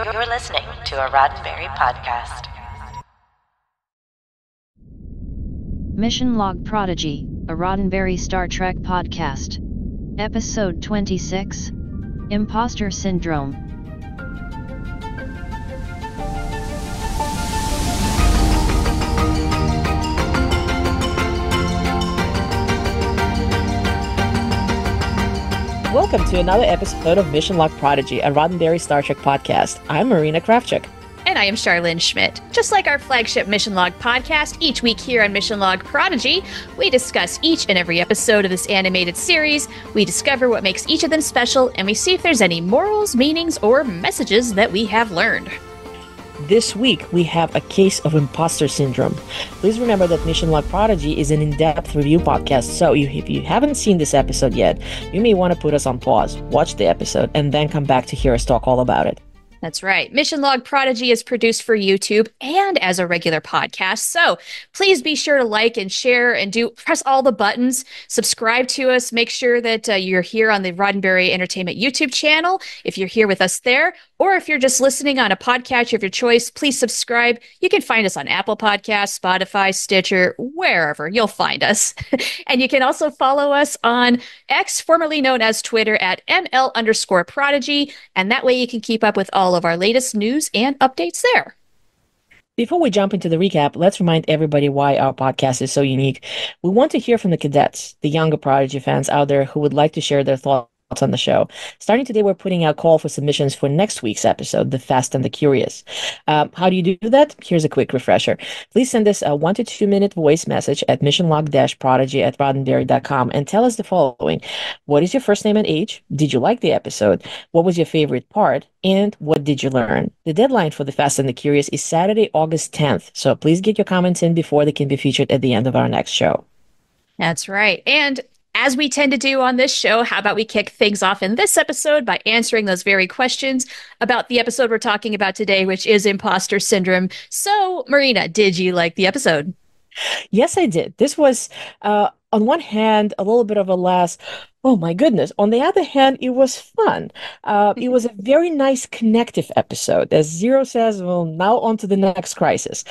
You're listening to a Roddenberry podcast. Mission Log Prodigy, a Roddenberry Star Trek podcast. Episode 26, Imposter Syndrome. Welcome to another episode of Mission Log Prodigy, a Roddenberry Star Trek podcast. I'm Marina Kravchuk. And I am Charlene Schmidt. Just like our flagship Mission Log podcast, each week here on Mission Log Prodigy, we discuss each and every episode of this animated series. We discover what makes each of them special, and we see if there's any morals, meanings, or messages that we have learned. This week, we have a case of imposter syndrome. Please remember that Mission Log Prodigy is an in-depth review podcast, so if you haven't seen this episode yet, you may want to put us on pause, watch the episode, and then come back to hear us talk all about it. That's right. Mission Log Prodigy is produced for YouTube and as a regular podcast. So please be sure to like and share and press all the buttons. Subscribe to us. Make sure that you're here on the Roddenberry Entertainment YouTube channel. If you're here with us there, or if you're just listening on a podcast of your choice, please subscribe. You can find us on Apple Podcasts, Spotify, Stitcher, wherever you'll find us. And you can also follow us on X, formerly known as Twitter, at ML_Prodigy. And that way you can keep up with all of our latest news and updates there. Before we jump into the recap, let's remind everybody why our podcast is so unique. We want to hear from the cadets, the younger Prodigy fans out there who would like to share their thoughts on the show. Starting today, we're putting out call for submissions for next week's episode, The Fast and the Curious. How do you do that? Here's a quick refresher. Please send us a 1 to 2 minute voice message at missionlog-prodigy@roddenberry.com and tell us the following. What is your first name and age? Did you like the episode? What was your favorite part? And what did you learn? The deadline for The Fast and the Curious is Saturday, August 10th. So please get your comments in before they can be featured at the end of our next show. That's right. And as we tend to do on this show, how about we kick things off in this episode by answering those very questions about the episode we're talking about today, which is Imposter Syndrome. So, Marina, did you like the episode? Yes, I did. This was, on one hand, a little bit of a last, oh my goodness. On the other hand, it was fun. It was a very nice connective episode. As Zero says, well, now on to the next crisis.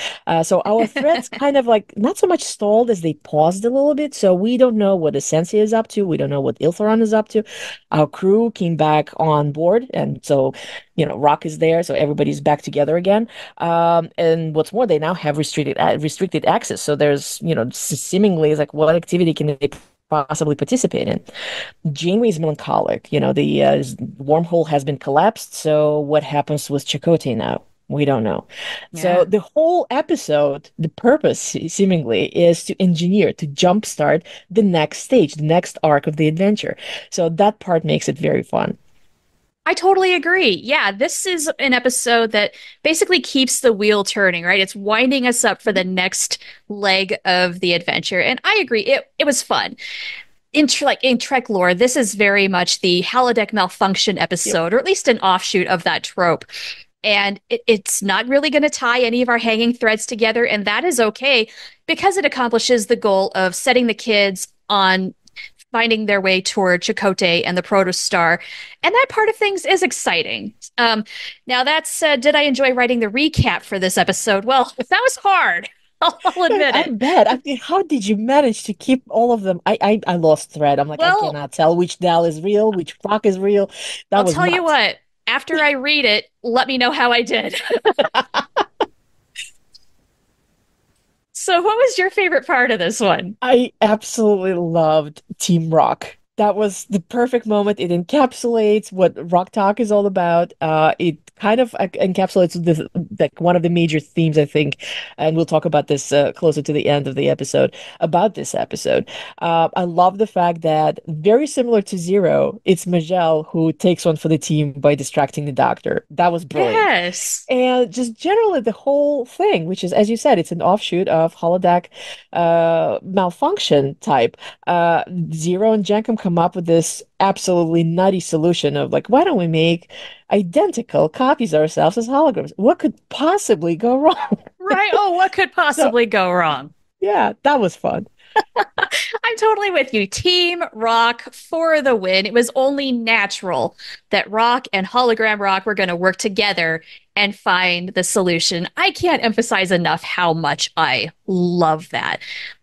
So our threads kind of like not so much stalled as they paused a little bit. So we don't know what Essentia is up to. We don't know what Iltheron is up to. Our crew came back on board. And so, Rock is there. So everybody's back together again. And what's more, they now have restricted access. So there's, seemingly it's like what activity can they possibly participate in? Janeway is melancholic. The wormhole has been collapsed. So what happens with Chakotay now? We don't know. Yeah. So the whole episode, the purpose seemingly is to engineer, to jumpstart the next stage, the next arc of the adventure. So that part makes it very fun. I totally agree. Yeah, this is an episode that basically keeps the wheel turning, right? It's winding us up for the next leg of the adventure. And I agree, it was fun. In Trek lore, this is very much the holodeck malfunction episode, or at least an offshoot of that trope. And it's not really going to tie any of our hanging threads together. And that is okay because it accomplishes the goal of setting the kids on finding their way toward Chakotay and the protostar. And that part of things is exciting. Now that said, did I enjoy writing the recap for this episode? Well, that was hard. I'll admit it. I bet. I mean, how did you manage to keep all of them? I lost thread. I'm like, I cannot tell which Dal is real, which Rock is real. I'll tell you what, after I read it, let me know how I did. So what was your favorite part of this one? I absolutely loved Team Rock. That was the perfect moment. It encapsulates what Rock Talk is all about. It kind of encapsulates one of the major themes, I think, and we'll talk about this closer to the end of the episode, about this episode. I love the fact that, very similar to Zero, it's Majel who takes one for the team by distracting the doctor. That was brilliant. Yes. And just generally the whole thing, which is, as you said, it's an offshoot of holodeck malfunction type. Zero and Jenkem come up with this absolutely nutty solution of like, why don't we make identical copies of ourselves as holograms? What could possibly go wrong? Right. Oh, what could possibly go wrong? Yeah, that was fun. I'm totally with you. Team Rock for the win. It was only natural that Rock and Hologram Rock were going to work together and find the solution. I can't emphasize enough how much I love that.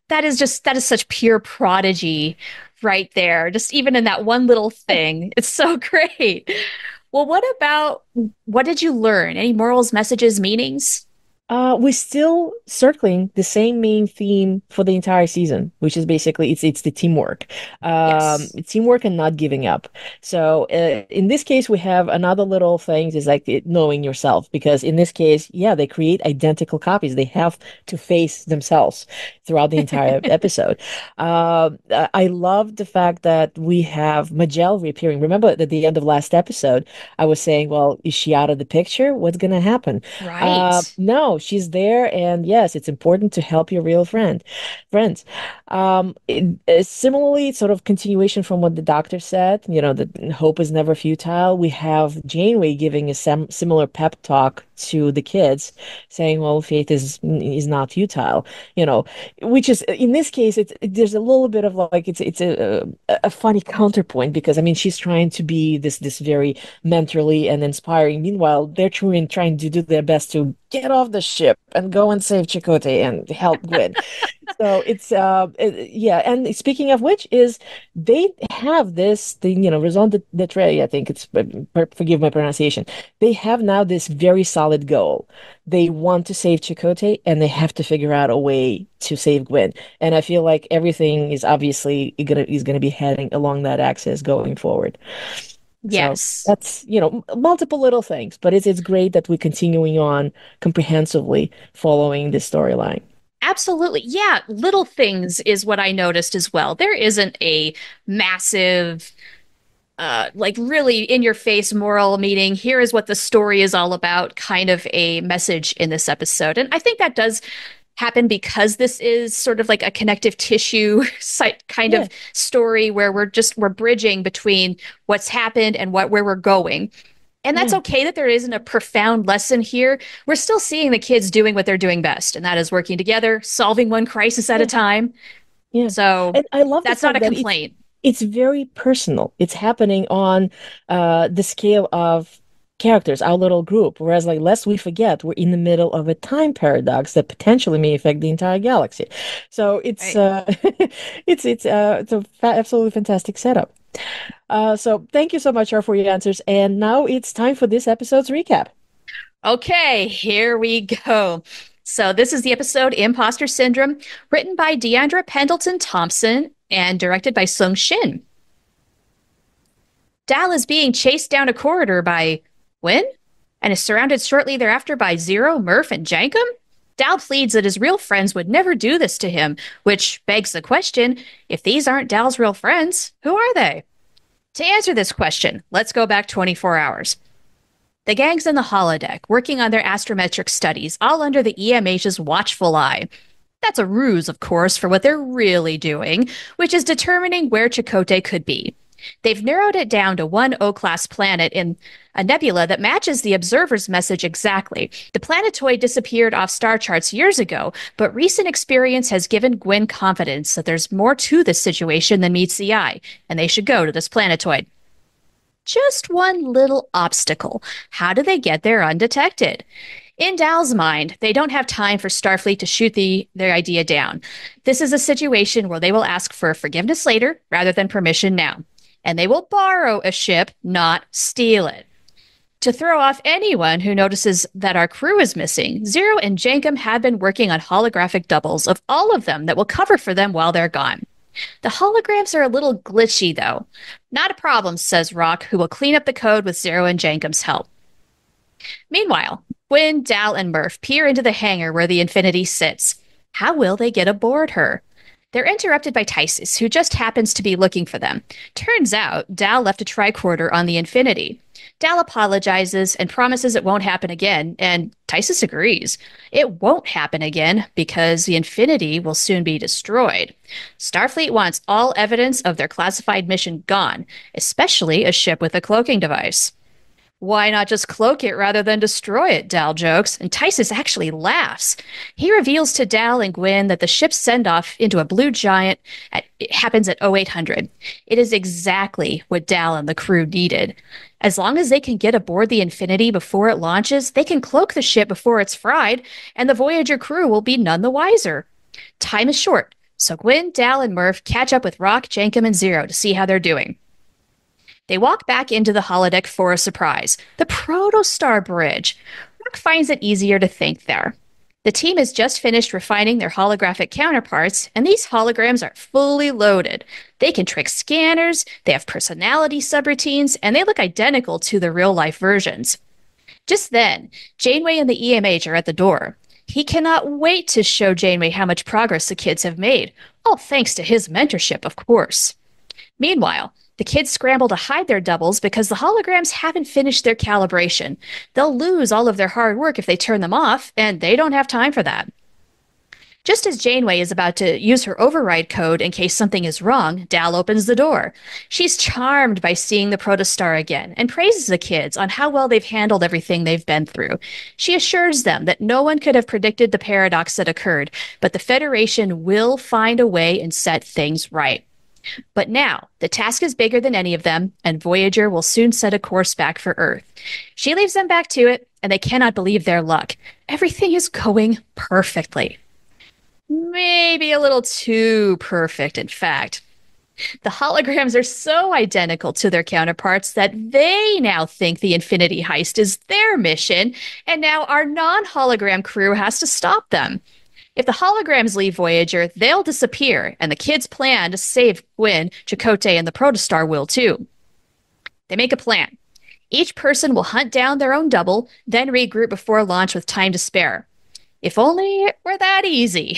That is such pure prodigy right there. Just even in that one little thing. It's so great. Well, what did you learn? Any morals, messages, meanings? We're still circling the same main theme for the entire season, which is basically it's the teamwork, Yes. teamwork and not giving up. So in this case, we have another little thing is like knowing yourself, because in this case, yeah, they create identical copies. They have to face themselves throughout the entire episode. I love the fact that we have Majel reappearing. Remember at the end of last episode, I was saying, well, is she out of the picture? What's going to happen? Right. No, she's there, and yes, it's important to help your real friends. Similarly, sort of continuation from what the doctor said, that hope is never futile. We have Janeway giving a similar pep talk to the kids, saying, "Well, faith is not futile," which is in this case, there's a little bit of like it's a funny counterpoint, because I mean she's trying to be this very mentorly and inspiring. Meanwhile, they're trying to do their best to get off the ship and go and save Chakotay and help Gwyn. So yeah. And speaking of which, is they have this thing, raison d'etre, I think it's, forgive my pronunciation. They have now this very solid goal. They want to save Chakotay, and they have to figure out a way to save Gwyn. And I feel like everything is obviously gonna be heading along that axis going forward. So Yes. that's, multiple little things, but it's great that we're continuing on comprehensively following this storyline. Absolutely. Yeah, little things is what I noticed as well. There isn't a massive like really in your face moral meaning, here is what the story is all about kind of a message in this episode. And I think that does happen because this is sort of like a connective tissue site kind Yeah, of story where we're bridging between what's happened and where we're going. And that's yeah, okay that there isn't a profound lesson here. We're still seeing the kids doing what they're doing best, and that is working together, solving one crisis at a yeah, time. yeah. So And I love the that's not fact a that it's complaint. it's very personal. It's happening on the scale of characters, our little group. Whereas, like, lest we forget, we're in the middle of a time paradox that potentially may affect the entire galaxy. So it's Right. it's a absolutely fantastic setup. So thank you so much, Char, for your answers. And now it's time for this episode's recap. Okay, here we go. So this is the episode Imposter Syndrome, written by Deandra Pendleton Thompson and directed by Sung Shin. Dal is being chased down a corridor by Wynn and is surrounded shortly thereafter by Zero, Murph, and Jankum. Dal pleads that his real friends would never do this to him, which begs the question, if these aren't Dal's real friends, who are they? To answer this question, let's go back 24 hours. The gang's in the holodeck, working on their astrometric studies, all under the EMH's watchful eye. That's a ruse, of course, for what they're really doing, which is determining where Chakotay could be. They've narrowed it down to one O-class planet in a nebula that matches the observer's message exactly. The planetoid disappeared off star charts years ago, but recent experience has given Gwyn confidence that there's more to this situation than meets the eye, and they should go to this planetoid. Just one little obstacle. How do they get there undetected? In Dal's mind, they don't have time for Starfleet to shoot their idea down. This is a situation where they will ask for forgiveness later rather than permission now. And they will borrow a ship, not steal it. To throw off anyone who notices that our crew is missing, Zero and Jankum have been working on holographic doubles of all of them that will cover for them while they're gone. The holograms are a little glitchy, though. Not a problem, says Rock, who will clean up the code with Zero and Jankum's help. Meanwhile, Gwyn, Dal, and Murph peer into the hangar where the Infinity sits. How will they get aboard her? They're interrupted by Tysus, who just happens to be looking for them. Turns out, Dal left a tricorder on the Infinity. Dal apologizes and promises it won't happen again, and Tysus agrees. It won't happen again because the Infinity will soon be destroyed. Starfleet wants all evidence of their classified mission gone, especially a ship with a cloaking device. Why not just cloak it rather than destroy it? Dal jokes, and Tysus actually laughs. He reveals to Dal and Gwyn that the ship's send-off into a blue giant it happens at 0800. It is exactly what Dal and the crew needed. As long as they can get aboard the Infinity before it launches, they can cloak the ship before it's fried, and the Voyager crew will be none the wiser. Time is short, so Gwyn, Dal, and Murph catch up with Rock, Jankum, and Zero to see how they're doing. They walk back into the holodeck for a surprise, the Protostar Bridge. Rock finds it easier to think there. The team has just finished refining their holographic counterparts, and these holograms are fully loaded. They can trick scanners, they have personality subroutines, and they look identical to the real-life versions. Just then, Janeway and the EMH are at the door. He cannot wait to show Janeway how much progress the kids have made, all thanks to his mentorship, of course. Meanwhile, the kids scramble to hide their doubles because the holograms haven't finished their calibration. They'll lose all of their hard work if they turn them off, and they don't have time for that. Just as Janeway is about to use her override code in case something is wrong, Dal opens the door. She's charmed by seeing the Protostar again and praises the kids on how well they've handled everything they've been through. She assures them that no one could have predicted the paradox that occurred, but the Federation will find a way and set things right. But now, the task is bigger than any of them, and Voyager will soon set a course back for Earth. She leaves them back to it, and they cannot believe their luck. Everything is going perfectly. Maybe a little too perfect, in fact. The holograms are so identical to their counterparts that they now think the Infinity Heist is their mission, and now our non-hologram crew has to stop them. If the holograms leave Voyager, they'll disappear, and the kids plan to save Gwyn, Chakotay, and the Protostar will too. They make a plan. Each person will hunt down their own double, then regroup before launch with time to spare. If only it were that easy.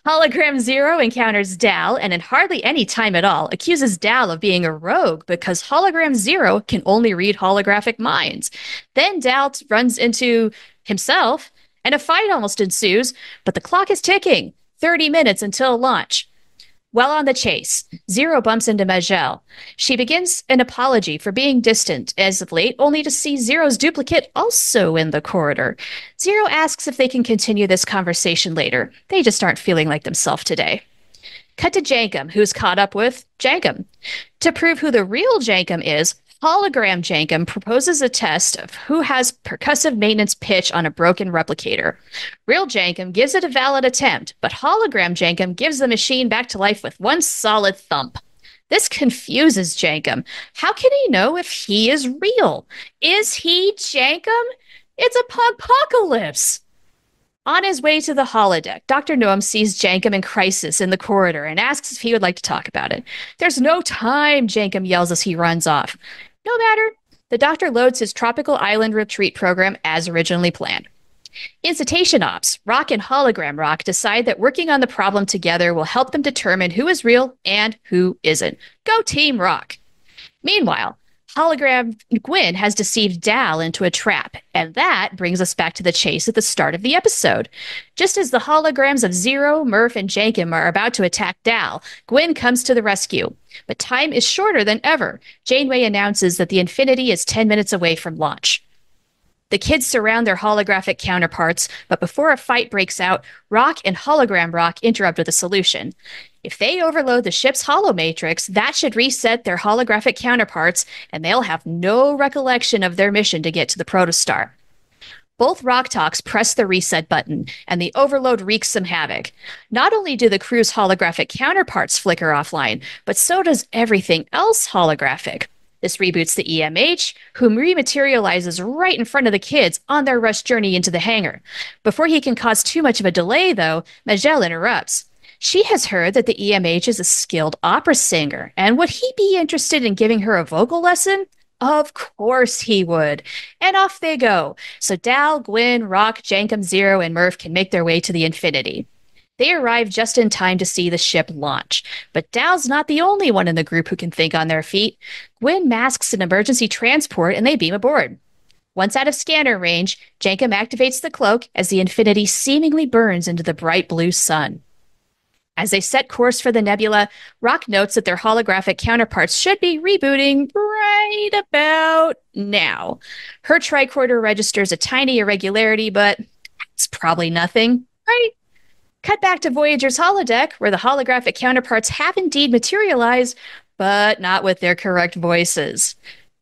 Hologram Zero encounters Dal, and in hardly any time at all, accuses Dal of being a rogue because Hologram Zero can only read holographic minds. Then Dal runs into himself, and a fight almost ensues, but the clock is ticking. 30 minutes until launch. While on the chase, Zero bumps into Majel. She begins an apology for being distant as of late, only to see Zero's duplicate also in the corridor. Zero asks if they can continue this conversation later. They just aren't feeling like themselves today. Cut to Jankum, who's caught up with Jankum. To prove who the real Jankum is, Hologram Jankum proposes a test of who has percussive maintenance pitch on a broken replicator. Real Jankum gives it a valid attempt, but Hologram Jankum gives the machine back to life with one solid thump. This confuses Jankum. How can he know if he is real? Is he Jankum? It's a Pog-pocalypse! On his way to the holodeck, Dr. Noam sees Jankum in crisis in the corridor and asks if he would like to talk about it. There's no time, Jankum yells as he runs off. No matter. The doctor loads his tropical island retreat program as originally planned. In Cetacean Ops, Rock and Hologram Rock decide that working on the problem together will help them determine who is real and who isn't. Go Team Rock! Meanwhile, Hologram Gwyn has deceived Dal into a trap, and that brings us back to the chase at the start of the episode. Just as the holograms of Zero, Murph, and Jankum are about to attack Dal, Gwyn comes to the rescue. But time is shorter than ever. Janeway announces that the Infinity is 10 minutes away from launch. The kids surround their holographic counterparts, but before a fight breaks out, Rock and Hologram Rock interrupt with a solution. If they overload the ship's holomatrix, that should reset their holographic counterparts, and they'll have no recollection of their mission to get to the Protostar. Both Rock Talks press the reset button, and the overload wreaks some havoc. Not only do the crew's holographic counterparts flicker offline, but so does everything else holographic. This reboots the EMH, whom rematerializes right in front of the kids on their rush journey into the hangar. Before he can cause too much of a delay, though, Majel interrupts. She has heard that the EMH is a skilled opera singer, and would he be interested in giving her a vocal lesson? Of course he would. And off they go. So Dal, Gwyn, Rock, Jankum, Zero, and Murph can make their way to the Infinity. They arrive just in time to see the ship launch. But Dal's not the only one in the group who can think on their feet. Gwyn masks an emergency transport and they beam aboard. Once out of scanner range, Jankum activates the cloak as the Infinity seemingly burns into the bright blue sun. As they set course for the nebula, Rock notes that their holographic counterparts should be rebooting right right about now. Her tricorder registers a tiny irregularity, but it's probably nothing, right? Cut back to Voyager's holodeck, where the holographic counterparts have indeed materialized, but not with their correct voices.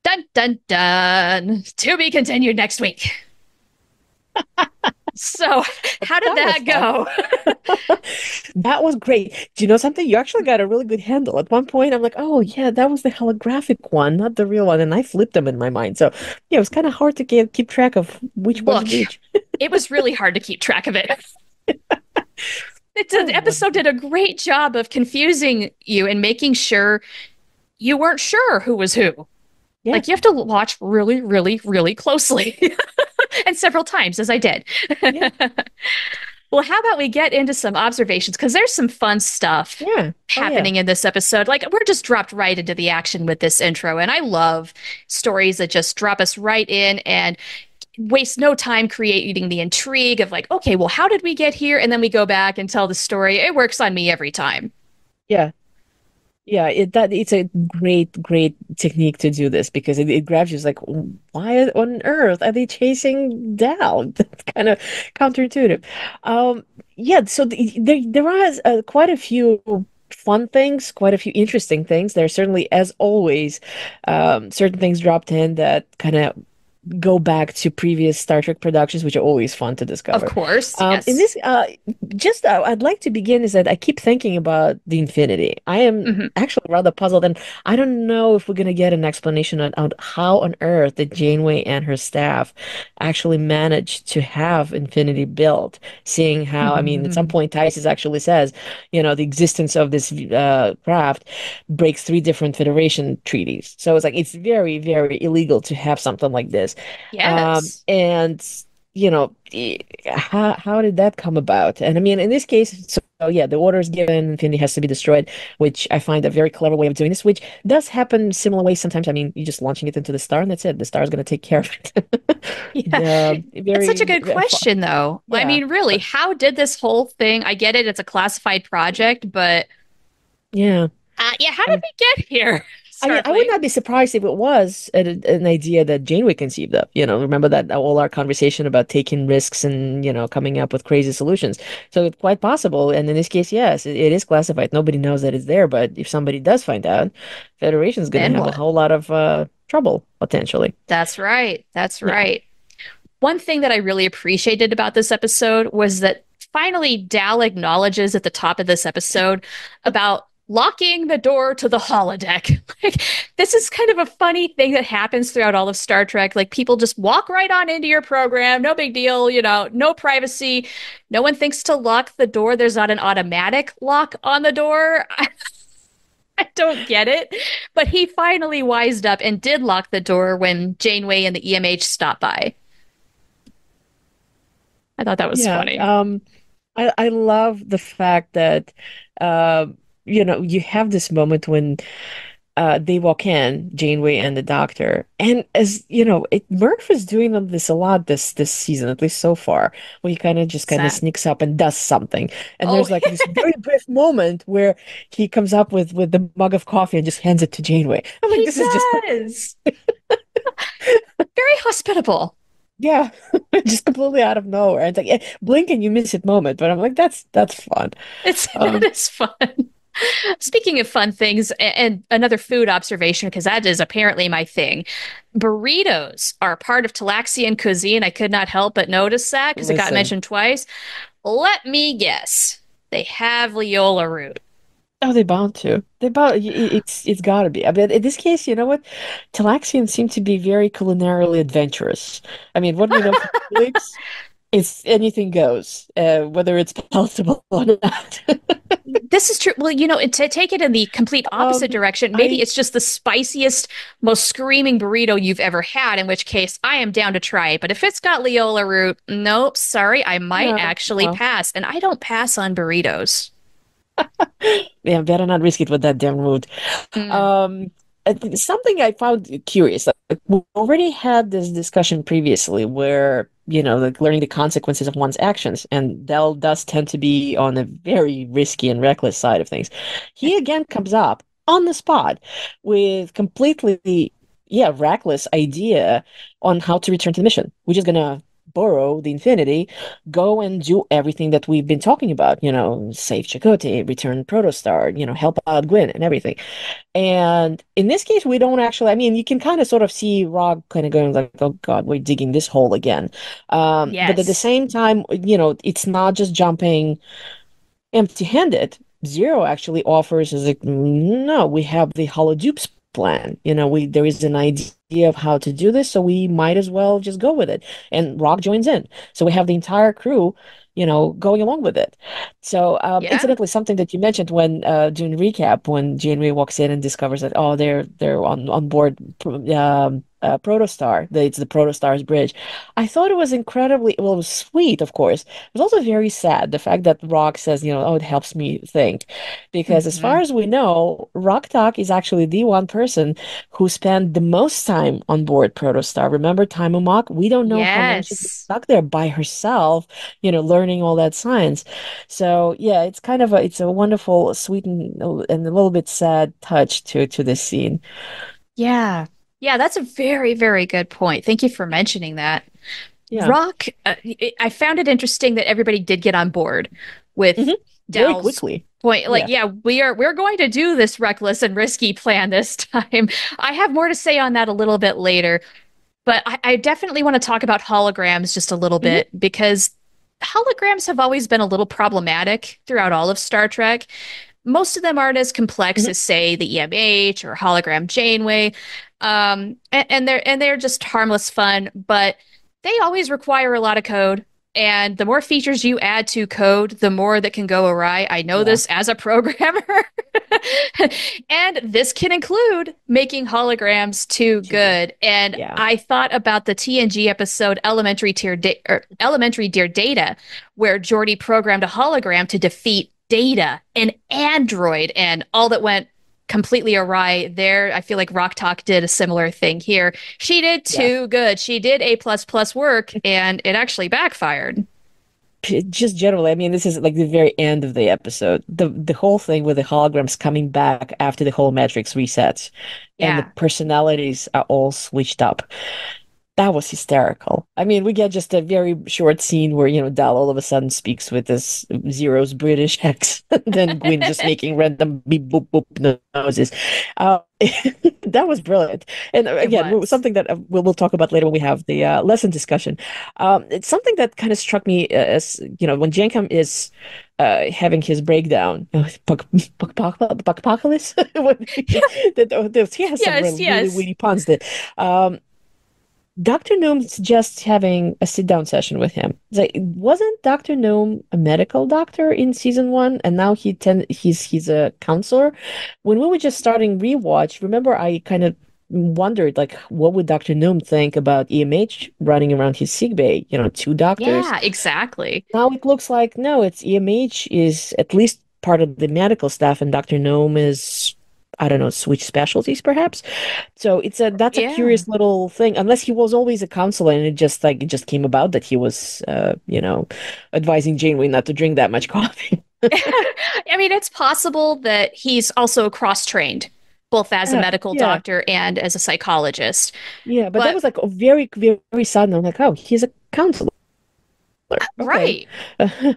Dun dun dun. To be continued next week. So, how did That was that go? fun. That was great. Do you know something? You actually got a really good handle. At one point, I'm like, oh, yeah, that was the holographic one, not the real one. And I flipped them in my mind. So, yeah, it was kind of hard to keep track of which one's Look, which. it was really hard to keep track of it. The Oh, episode did a great job of confusing you and making sure you weren't sure who was who. yeah, Like, you have to watch really, really, really closely. And several times, as I did. yeah, Well, how about we get into some observations? Because there's some fun stuff yeah. Oh, yeah. happening in this episode. Like, we're just dropped right into the action with this intro. And I love stories that just drop us right in and waste no time creating the intrigue of, like, okay, well, how did we get here? And then we go back and tell the story. It works on me every time. Yeah. Yeah, it's a great technique to do this because it grabs you. It's like, why on earth are they chasing Dal? That's kind of counterintuitive. Yeah, so there are quite a few fun things, quite a few interesting things. There are certainly, as always, certain things dropped in that kind of go back to previous Star Trek productions, which are always fun to Of discover. course, In yes. this, I'd like to begin is that I keep thinking about the Infinity. I am Hmm. actually rather puzzled, and I don't know if we're going to get an explanation on how on earth did Janeway and her staff actually manage to have Infinity built, seeing how, I mean, at some point, Tices actually says, the existence of this craft breaks three different Federation treaties. So it's like, it's very, very illegal to have something like this. Yes. And how did that come about? And I mean, in this case, so yeah, the order is given, Infinity has to be destroyed, which I find a very clever way of doing this, which does happen similar ways sometimes. I mean, you're just launching it into the star, and that's it. The star is going to take care of it. Yeah. The It's such a very, good very fun. question, though. I Yeah, mean, really, how did this whole thing? I get it, it's a classified project, but yeah. yeah, how did we get here, I mean, I would Starfleet? not be surprised if it was an idea that Janeway conceived of. Remember that all our conversation about taking risks and, coming up with crazy solutions. So it's quite possible. And in this case, yes, it is classified. Nobody knows that it's there. But if somebody does find out, Federation's going to Then have a what? whole lot of trouble, potentially. That's right. That's Yeah. right. One thing that I really appreciated about this episode was that finally Dal acknowledges at the top of this episode about locking the door to the holodeck. Like, this is kind of a funny thing that happens throughout all of Star Trek. Like, people just walk right on into your program, no big deal, no privacy. No one thinks to lock the door. There's not an automatic lock on the door. I don't get it. But he finally wised up and did lock the door when Janeway and the EMH stopped by. I thought that was Yeah. funny. I love the fact that, uh, you have this moment when they walk in, Janeway and the doctor, and as Murph is doing this a lot this season, at least so far, where he kind of Sad. sneaks up and does something. And Oh, there's like this very brief moment where he comes up with the mug of coffee and just hands it to Janeway. I'm like, he this is just does. Very hospitable. yeah, just completely out of nowhere. It's like blink and you miss it moment, but I'm like, that's fun. That Um, is fun. Speaking of fun things, and another food observation, because that is apparently my thing. Burritos are a part of Talaxian cuisine. I could not help but notice that because it got Listen. mentioned twice. Let me guess. They have Leola root. Oh, they bound to. It's gotta be. I mean, in this case, you know what? Talaxians seem to be very culinarily adventurous. I mean, what we know from Netflix is anything goes, whether it's palatable or not. This is true. Well, to take it in the complete opposite Um, direction, maybe I it's just the spiciest, most screaming burrito you've ever had, in which case I am down to try it. But if it's got Leola root, nope, sorry, I might no, actually no. pass. And I don't pass on burritos. Yeah, better not risk it with that damn root. Mm, Um, Something I found curious. Like, we already had this discussion previously where, like learning the consequences of one's actions, and Dell does tend to be on a very risky and reckless side of things. yeah. He again comes up on the spot with completely yeah, reckless idea on how to return to the mission. We're just gonna borrow the Infinity, go and do everything that we've been talking about, save Chakotay, return Protostar, help out Gwyn and everything. And in this case, we don't actually, I mean, you can kind of sort of see Rock kind of going like, oh God, we're digging this hole again. But at the Yes. same time, it's not just jumping empty-handed. Zero actually offers is like, no, we have the holodupes plan. We there is an idea of how to do this, so we might as well just go with it. And Rock joins in. So we have the entire crew, going along with it. So Yeah. incidentally, something that you mentioned when doing recap, when Janeway walks in and discovers that, oh, they're on board Protostar. It's the Protostar's bridge. I thought it was incredibly, well, it was sweet, of course. It was also very sad, the fact that Rock says, oh, it helps me think. Because as far Hmm. as we know, Rock Talk is actually the one person who spent the most time on board Protostar. Remember Time We don't know how long she's been Yes. stuck there by herself, learning all that science. So yeah, it's a wonderful, sweet and a little bit sad touch to this scene. Yeah. Yeah, that's a very, very good point. Thank you for mentioning that. Yeah. Rock, I found it interesting that everybody did get on board with Hmm. Very Dal's quickly. point. Like, Yeah. yeah, we're going to do this reckless and risky plan this time. I have more to say on that a little bit later, but I definitely want to talk about holograms just a little Hmm. bit because holograms have always been a little problematic throughout all of Star Trek. Most of them aren't as complex Hmm. as, say, the EMH or hologram Janeway, and they're just harmless fun. But they always require a lot of code, and the more features you add to code, the more that can go awry. I know Yeah. this as a programmer, and this can include making holograms too Too. good. And Yeah. I thought about the TNG episode Elementary Dear Data, where Geordi programmed a hologram to defeat Data, an android, and all that went completely awry there. I feel like Rock Talk did a similar thing here. She did Yeah. too good. She did A plus plus work, and it actually backfired. Just generally, I mean, this is like the very end of the episode. The whole thing with the holograms coming back after the whole matrix resets and the Yeah. personalities are all switched up. That was hysterical. I mean, we get just a very short scene where, Dal all of a sudden speaks with this Zero's British accent, then Gwyn just making random beep boop boop noises. Uh, that was brilliant. And It again, was. something that we'll talk about later when we have the lesson discussion. It's something that kind of struck me as, when Jankum is having his breakdown, Pog-pocalypse, he has some Yes, really yes. witty puns that. Dr. Noom suggests having a sit-down session with him. It's like, wasn't Dr. Noom a medical doctor in season one, and now he's a counselor? When we were just starting rewatch, remember I kind of wondered like, what would Dr. Noom think about EMH running around his sickbay? Two doctors. Yeah, exactly. Now it looks like no, it's EMH is at least part of the medical staff, and Dr. Noom is. I don't know, switch specialties perhaps. So that's a Yeah. curious little thing. Unless he was always a counselor and it just came about that he was advising Janeway not to drink that much coffee. I mean, it's possible that he's also cross-trained, both as a Yeah, medical yeah, doctor and as a psychologist. yeah. But that But was like a very, very sudden. I'm like, oh, he's a counselor. Okay. right.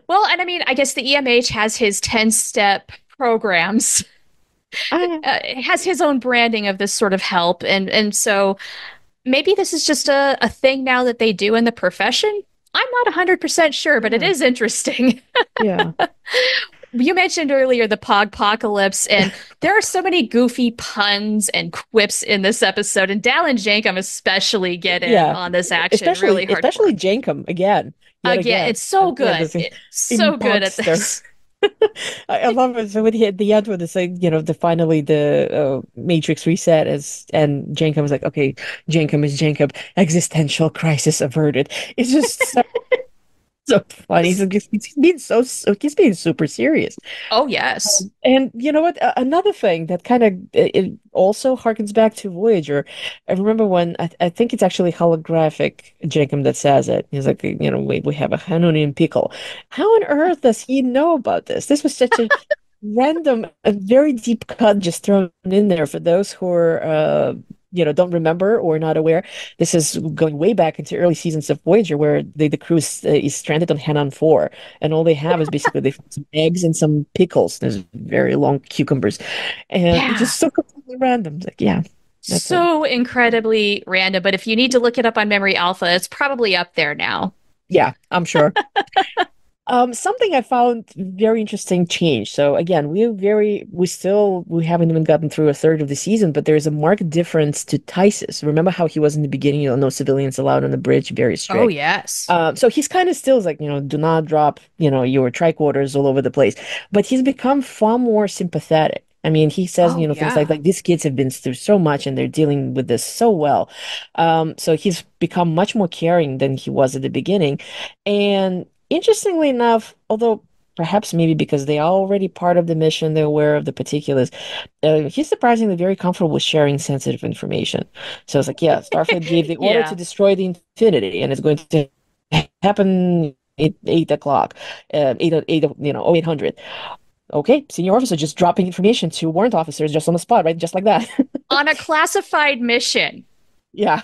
Well, and I mean, I guess the EMH has his 10-step programs, I, has his own branding of this sort of help. And so maybe this is just a thing now that they do in the profession. I'm not 100% sure, but it yeah, is interesting. yeah. You mentioned earlier the Pog-pocalypse, and there are so many goofy puns and quips in this episode, and Dal and Jankum especially get in Yeah, on this action especially really hardcore. Jankum again, yet Again, again. it's so Yeah, good. this It's so good at imposter. this. I love it. So when he at the end when it's like, the finally the Matrix reset is and Jankum is like, okay, Jankum is Jankum, existential crisis averted. It's just so funny. He's being super serious. Oh, yes. And you know what? Another thing that kind of it also harkens back to Voyager. I remember when I think it's actually holographic Jacob that says it. He's like, we have a Hanonian pickle. How on earth does he know about this? This was such a random, a very deep cut just thrown in there for those who are don't remember or not aware, this is going way back into early seasons of Voyager, where the crew is stranded on Hanon 4, and all they have is basically they find some eggs and some pickles. There's very long cucumbers, and it's Yeah. just so completely random. It's like, yeah, that's it. So incredibly random, but if you need to look it up on Memory Alpha, it's probably up there now. Yeah, I'm sure. Something I found very interesting change. So again, we haven't even gotten through a third of the season, but there's a marked difference to Tysus. Remember how he was in the beginning, no civilians allowed on the bridge, very Oh, strict. yes. So he's kind of still like, do not drop, your tricorders all over the place. But he's become far more sympathetic. I mean, he says, Oh, things like yeah. these kids have been through so much and they're dealing with this so well. So he's become much more caring than he was at the beginning. And interestingly enough, although perhaps maybe because they are already part of the mission, they're aware of the particulars, he's surprisingly very comfortable with sharing sensitive information. So it's like, yeah, Starfleet gave the order to Yeah. destroy the Infinity, and it's going to happen at 8 o'clock, 800. Okay, senior officer just dropping information to warrant officers just on the spot, right? Just like that. On a classified mission. Yeah.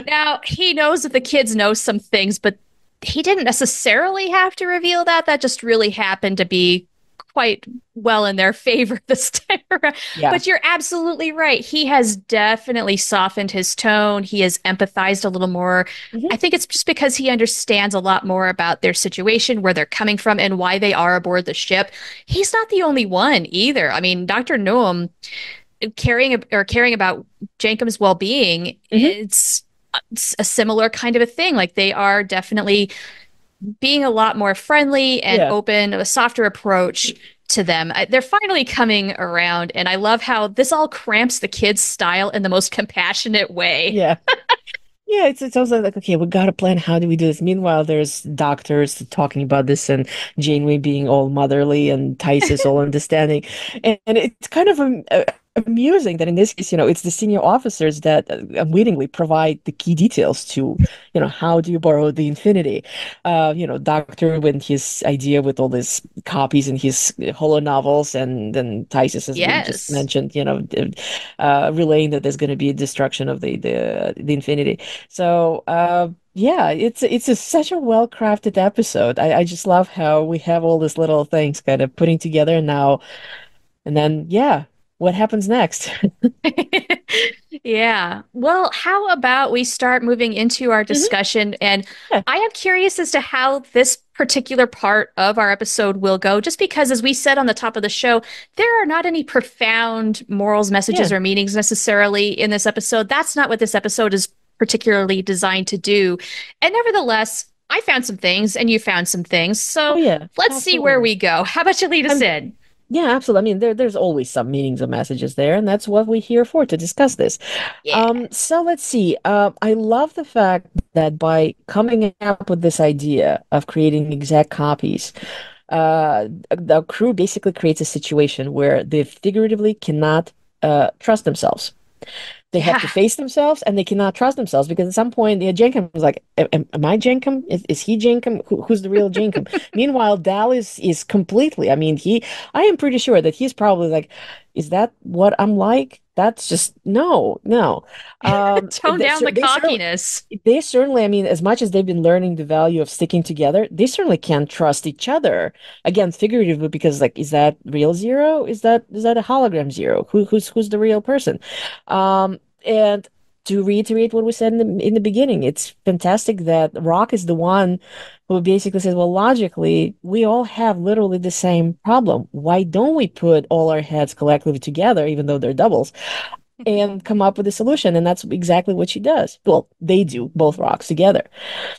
Now, he knows that the kids know some things, but he didn't necessarily have to reveal that. That just really happened to be quite well in their favor this time around. Yeah. But you're absolutely right. He has definitely softened his tone. He has empathized a little more. I Hmm. think it's just because he understands a lot more about their situation, where they're coming from, and why they are aboard the ship. He's not the only one either. I mean, Dr. Noam caring about Jankum's well-being, Hmm. it's a similar kind of a thing. Like they are definitely being a lot more friendly and Yeah. open, a softer approach to them. They're finally coming around, and I love how this all cramps the kids' style in the most compassionate way. Yeah. Yeah, it's also like, okay, we got to plan, how do we do this? Meanwhile, there's doctors talking about this, and Janeway being all motherly and Tysus all understanding. And it's kind of amusing that in this case, it's the senior officers that unwittingly provide the key details to, how do you borrow the Infinity? Doctor with his idea with all these copies in his holo novels, and then Tysus, as we just Yes. mentioned, relaying that there's going to be a destruction of the Infinity. So, yeah, such a well-crafted episode. I just love how we have all these little things kind of putting together now, and then, yeah, what happens next? Yeah. Well, how about we start moving into our Hmm. discussion? And Yeah, I am curious as to how this particular part of our episode will go, just because, as we said on the top of the show, there are not any profound morals, messages, yeah. or meanings necessarily in this episode. That's not what this episode is particularly designed to do. And nevertheless, I found some things and you found some things. Oh, So yeah, let's see where absolutely. we go. How about you lead us I'm in? Yeah, absolutely. I mean, there's always some meanings or messages there, and that's what we're here for, to discuss this. Yeah. So let's see. I love the fact that by coming up with this idea of creating exact copies, the crew basically creates a situation where they figuratively cannot trust themselves. They have to Yeah. face themselves, and they cannot trust themselves, because at some point, Jankum was like, am I Jankum? Is he Jankum? Who's the real Jankum? Meanwhile, Dal is completely, I mean, I am pretty sure that he's probably like, is that what I'm like? That's just, no, no. Tone down the They certainly, cockiness. I mean, as much as they've been learning the value of sticking together, they certainly can't trust each other. Again, figuratively, because like, is that real Zero? Is that a hologram Zero? Who's the real person? And to reiterate what we said in the beginning, it's fantastic that Rock is the one who basically says, well, logically, we all have literally the same problem. Why don't we put all our heads collectively together, even though they're doubles, and come up with a solution? And that's exactly what she does. Well, they do, both Rocks together.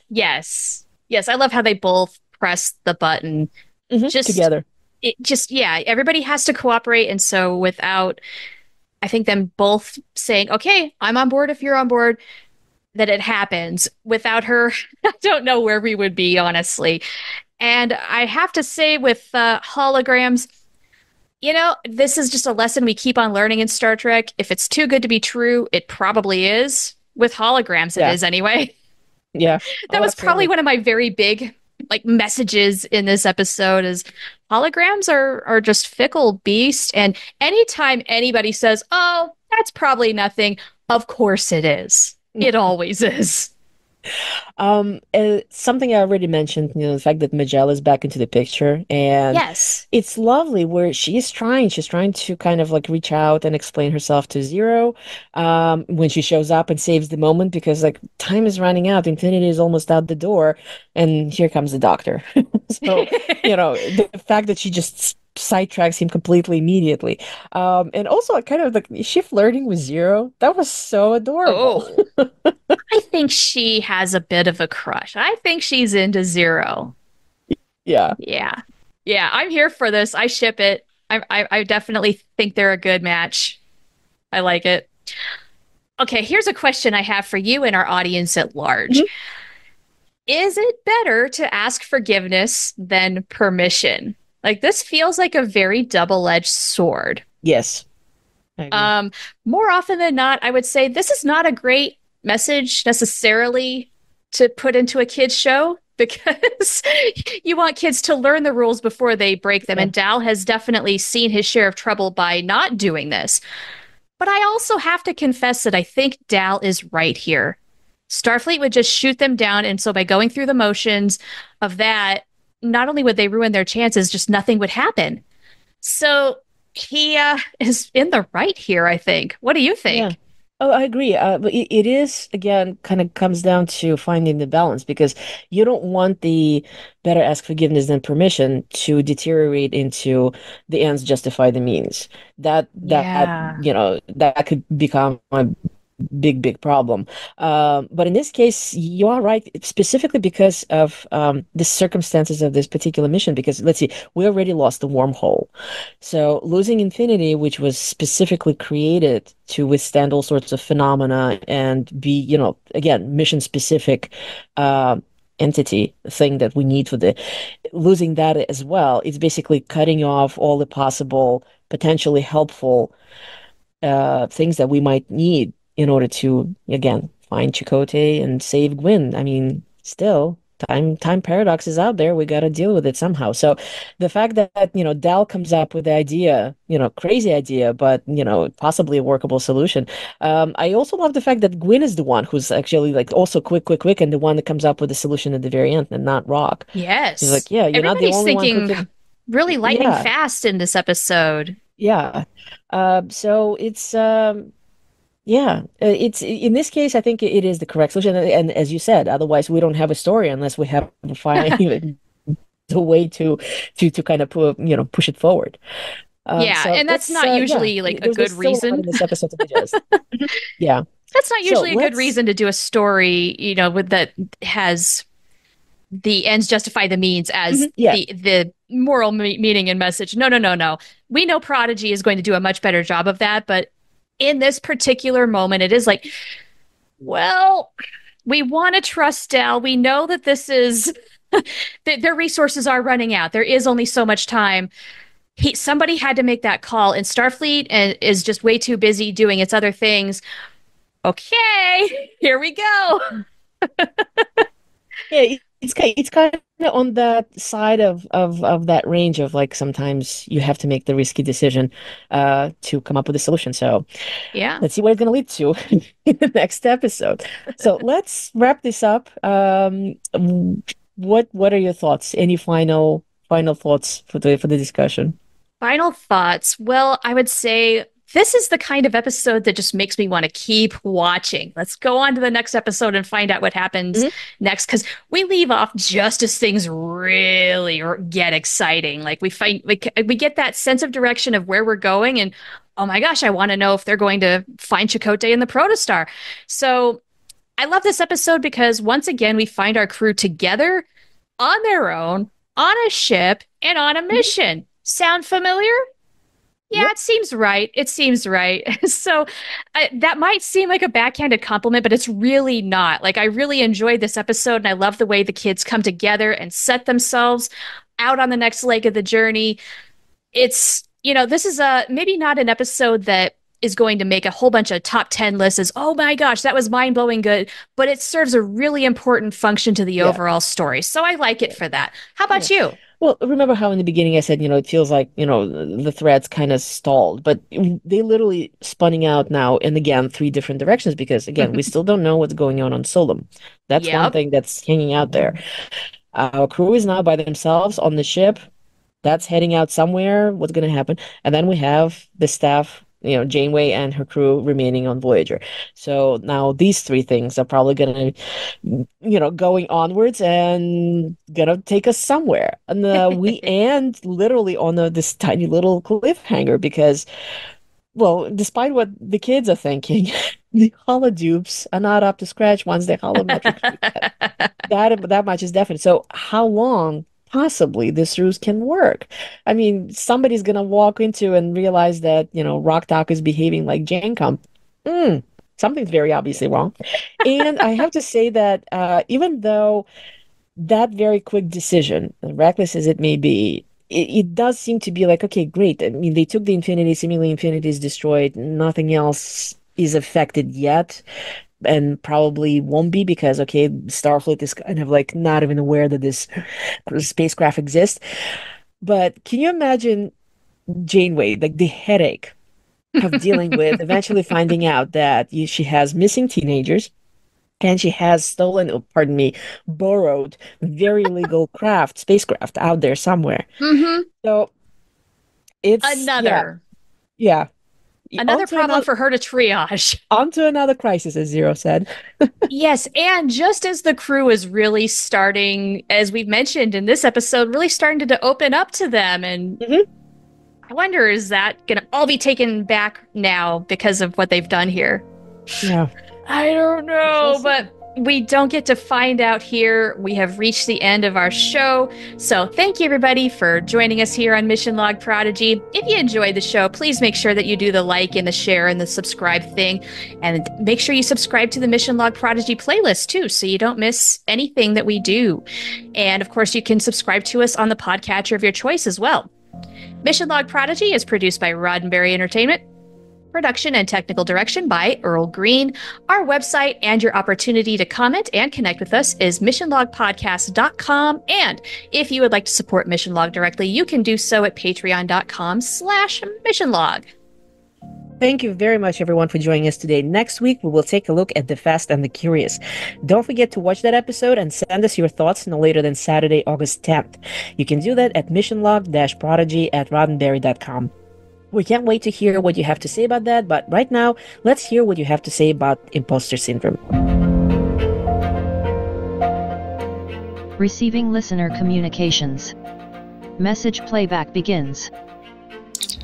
Yes. Yes, I love how they both press the button. Just Together. yeah, everybody has to cooperate, and so without I think them both saying, "Okay, I'm on board if you're on board," that it happens. Without her, I don't know where we would be, honestly. And I have to say, with holograms, this is just a lesson we keep on learning in Star Trek. If it's too good to be true, it probably is. With holograms, it Yeah. is anyway. Yeah. That Oh, was probably absolutely. one of my very big messages in this episode is holograms are just fickle beasts. And anytime anybody says, "Oh, That's probably nothing. Of course it is. It always is. Something I already mentioned, the fact that Magella is back into the picture, and Yes. it's lovely where she's trying to kind of like reach out and explain herself to Zero, when she shows up and saves the moment because like time is running out, Infinity is almost out the door, and here comes the doctor. So, the fact that she just sidetracks him completely immediately. And also I kind of like, is she flirting with Zero? That was so adorable. Oh, I think she has a bit of a crush. I think she's into Zero. Yeah. Yeah. Yeah, I'm here for this. I ship it. I definitely think they're a good match. I like it. Okay, here's a question I have for you and our audience at large. Mhm. Is it better to ask forgiveness than permission? Like, this feels like a very double-edged sword. Yes. I agree. More often than not, I would say this is not a great message necessarily to put into a kid's show because you want kids to learn the rules before they break them. Yeah. And Dal has definitely seen his share of trouble by not doing this. But I also have to confess that I think Dal is right here. Starfleet would just shoot them down. And so by going through the motions of that, not only would they ruin their chances, just nothing would happen. So he is in the right here, I think. What do you Yeah. think? Oh, I agree. But it is, again, kind of comes down to finding the balance because you don't want the better ask forgiveness than permission to deteriorate into the ends justify the means. Yeah. That could become a big problem. But in this case, you are right, specifically because of the circumstances of this particular mission. Because let's see, we already lost the wormhole. So losing Infinity, which was specifically created to withstand all sorts of phenomena and be, again, mission specific entity thing that we need for the losing that as well, it's basically cutting off all the possible potentially helpful things that we might need in order to, again, find Chakotay and save Gwyn. I mean, still, time paradox is out there. We got to deal with it somehow. So the fact that, Dal comes up with the idea, crazy idea, but, possibly a workable solution. I also love the fact that Gwyn is the one who's actually like also quick, and the one that comes up with the solution at the very end and not Rock. He's Yes. like, yeah, you're not the Everybody's only one who thinking can. really lightning Yeah, fast in this episode. yeah. So it's yeah, it's in this case, I think it is the correct solution. And as you said, otherwise we don't have a story unless we have to find the way to kind of push it forward. Yeah, So and that's that's not yeah. usually like a There's good still a lot reason. in this episode to digest. Mhm. Yeah. That's not So usually a good let's. reason to do a story, with that has the ends justify the means as Yeah. the moral meaning and message. No, no, no, no. We know Prodigy is going to do a much better job of that, but in this particular moment, it is like, well, we want to trust Dal. We know that this is that their resources are running out. There is only so much time. Somebody had to make that call, and Starfleet is just way too busy doing its other things. Okay, here we go. Yeah, it's kind of on that side of that range of like sometimes you have to make the risky decision to come up with a solution. So Yeah. let's see what it's going to lead to in the next episode. So let's wrap this up. What are your thoughts? Any final thoughts for the discussion? Final thoughts. Well, I would say this is the kind of episode that just makes me want to keep watching. Let's go on to the next episode and find out what happens Mhm. next because we leave off just as things really get exciting. Like we get that sense of direction of where we're going, and oh my gosh, I want to know if they're going to find Chakotay in the Protostar. So I love this episode because once again we find our crew together on their own, on a ship, and on a Mhm. mission. Sound familiar? Yeah, Yep. it seems right. It seems right. So that might seem like a backhanded compliment, but it's really not. Like, I really enjoyed this episode, and I love the way the kids come together and set themselves out on the next leg of the journey. This is maybe not an episode that is going to make a whole bunch of top 10 lists as, oh my gosh, that was mind blowing good, but it serves a really important function to the Yeah. overall story. So I like it for that. How Yeah. about you? Well, remember how in the beginning I said, it feels like, the threads kind of stalled, but they literally spunning out now and again three different directions because again, we still don't know what's going on Solom. That's one Yep. thing that's hanging out there. Our crew is now by themselves on the ship. That's heading out somewhere. What's going to happen? And then we have the staff, Janeway and her crew remaining on Voyager. So now these three things are probably going to, going onwards and gonna take us somewhere. And we end literally on this tiny little cliffhanger because, well, despite what the kids are thinking, the holodupes are not up to scratch once they're holometric. That much is definite. So how long possibly this ruse can work? I mean, somebody's gonna walk into and realize that, Rock Talk is behaving like Jankum. Something's very obviously wrong. And I have to say that even though that very quick decision, reckless as it may be, it does seem to be like, okay, great. I mean, they took the Infinity, seemingly Infinity is destroyed, nothing else is affected yet and probably won't be because, okay, Starfleet is kind of like not even aware that this spacecraft exists. But can you imagine Janeway, like the headache of dealing with eventually finding out that she has missing teenagers and she has stolen, oh, pardon me, borrowed very illegal spacecraft out there somewhere. Mm-hmm. So it's Another onto problem for her to triage. Onto another crisis, as Zero said. Yes, and just as the crew is really starting, as we've mentioned in this episode, really starting to open up to them. And I wonder, is that going to all be taken back now because of what they've done here? Yeah. I don't know, but we don't get to find out here. We have reached the end of our show. So thank you, everybody, for joining us here on Mission Log Prodigy. If you enjoyed the show, please make sure that you do the like and the share and the subscribe thing. And make sure you subscribe to the Mission Log Prodigy playlist, too, so you don't miss anything that we do. And, of course, you can subscribe to us on the podcatcher of your choice as well. Mission Log Prodigy is produced by Roddenberry Entertainment. Production and technical direction by Earl Green. Our website and your opportunity to comment and connect with us is missionlogpodcast.com. And if you would like to support Mission Log directly, you can do so at patreon.com/missionlog. Thank you very much, everyone, for joining us today. Next week, we will take a look at The Fast and the Curious. Don't forget to watch that episode and send us your thoughts no later than Saturday, August 10th. You can do that at missionlog-prodigy@roddenberry.com. We can't wait to hear what you have to say about that, but right now, let's hear what you have to say about Imposter Syndrome. Receiving listener communications. Message playback begins.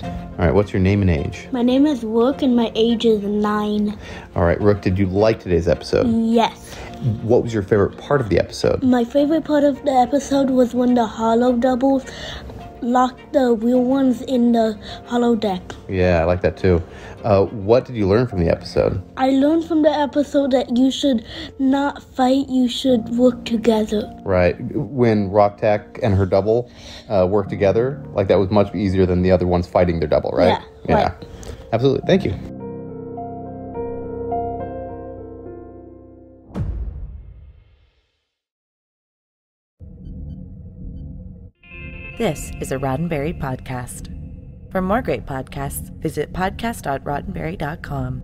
All right, what's your name and age? My name is Rook and my age is 9. All right, Rook, did you like today's episode? Yes. What was your favorite part of the episode? My favorite part of the episode was when the holo doubles locked the real ones in the holodeck. Yeah, I like that too. What did you learn from the episode? I learned from the episode that you should not fight, you should work together. Right. When Rocktack and her double worked together, like that was much easier than the other ones fighting their double, right? Yeah. Right. Absolutely. Thank you. This is a Roddenberry podcast. For more great podcasts, visit podcast.roddenberry.com.